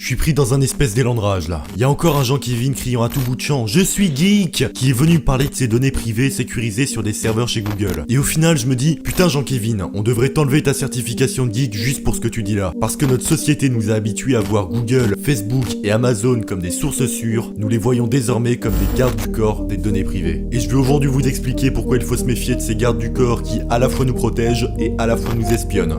suis pris dans un espèce d'élan de rage là. Il y a encore un Jean-Kevin criant à tout bout de champ « Je suis geek !» qui est venu parler de ses données privées sécurisées sur des serveurs chez Google. Et au final je me dis « Putain Jean-Kevin, on devrait t'enlever ta certification de geek juste pour ce que tu dis là. Parce que notre société nous a habitués à voir Google, Facebook et Amazon comme des sources sûres, nous les voyons désormais comme des gardes du corps des données privées. Et je vais aujourd'hui vous expliquer pourquoi il faut se méfier de ces gardes du corps qui à la fois nous protègent et à la fois nous espionnent.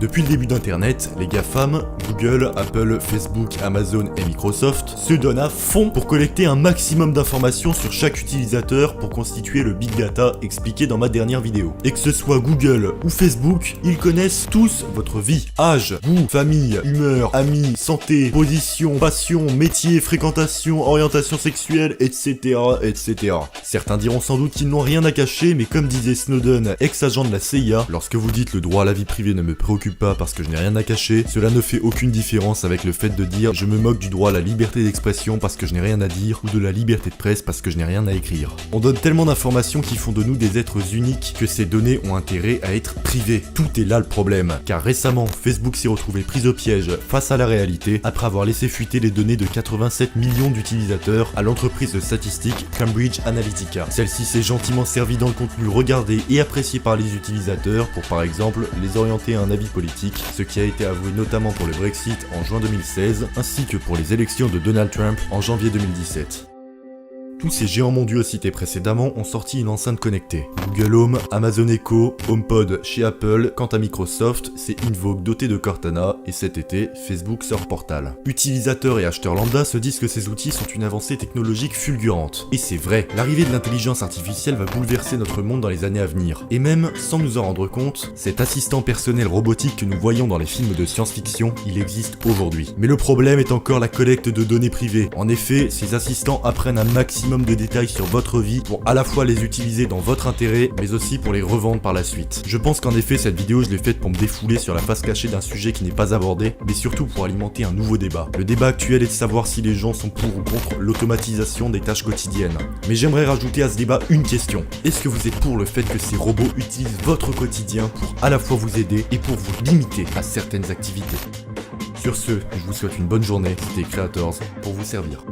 Depuis le début d'Internet, les GAFAM, Google, Apple, Facebook, Amazon et Microsoft, se donnent à fond pour collecter un maximum d'informations sur chaque utilisateur pour constituer le big data expliqué dans ma dernière vidéo. Et que ce soit Google ou Facebook, ils connaissent tous votre vie, âge, goût, famille, humeur, amis, santé, position, passion, métier, fréquentation, orientation sexuelle, etc., etc. Certains diront sans doute qu'ils n'ont rien à cacher, mais comme disait Snowden, ex-agent de la CIA, lorsque vous dites le droit à la vie privée ne me préoccupe pas parce que je n'ai rien à cacher, cela ne fait aucune différence avec le fait de dire je me moque du droit à la liberté d'expression parce que je n'ai rien à dire ou de la liberté de presse parce que je n'ai rien à écrire. On donne tellement d'informations qui font de nous des êtres uniques que ces données ont intérêt à être privées. Tout est là le problème, car récemment Facebook s'est retrouvé pris au piège face à la réalité après avoir laissé fuiter les données de 87 millions d'utilisateurs à l'entreprise de statistiques Cambridge Analytica. Celle-ci s'est gentiment servie dans le contenu regardé et apprécié par les utilisateurs pour par exemple les orienter à un avis politique, ce qui a été avoué notamment pour le Brexit en juin 2016, ainsi que pour les élections de Donald Trump en janvier 2017. Tous ces géants mondiaux cités précédemment ont sorti une enceinte connectée. Google Home, Amazon Echo, HomePod chez Apple, quant à Microsoft, c'est Invoke doté de Cortana, et cet été, Facebook sort Portal. Utilisateurs et acheteurs lambda se disent que ces outils sont une avancée technologique fulgurante. Et c'est vrai, l'arrivée de l'intelligence artificielle va bouleverser notre monde dans les années à venir. Et même, sans nous en rendre compte, cet assistant personnel robotique que nous voyons dans les films de science-fiction, il existe aujourd'hui. Mais le problème est encore la collecte de données privées. En effet, ces assistants apprennent un maximum de détails sur votre vie pour à la fois les utiliser dans votre intérêt mais aussi pour les revendre par la suite. Je pense qu'en effet cette vidéo je l'ai faite pour me défouler sur la face cachée d'un sujet qui n'est pas abordé mais surtout pour alimenter un nouveau débat. Le débat actuel est de savoir si les gens sont pour ou contre l'automatisation des tâches quotidiennes. Mais j'aimerais rajouter à ce débat une question. Est-ce que vous êtes pour le fait que ces robots utilisent votre quotidien pour à la fois vous aider et pour vous limiter à certaines activités? Sur ce, je vous souhaite une bonne journée, c'était Creators pour vous servir.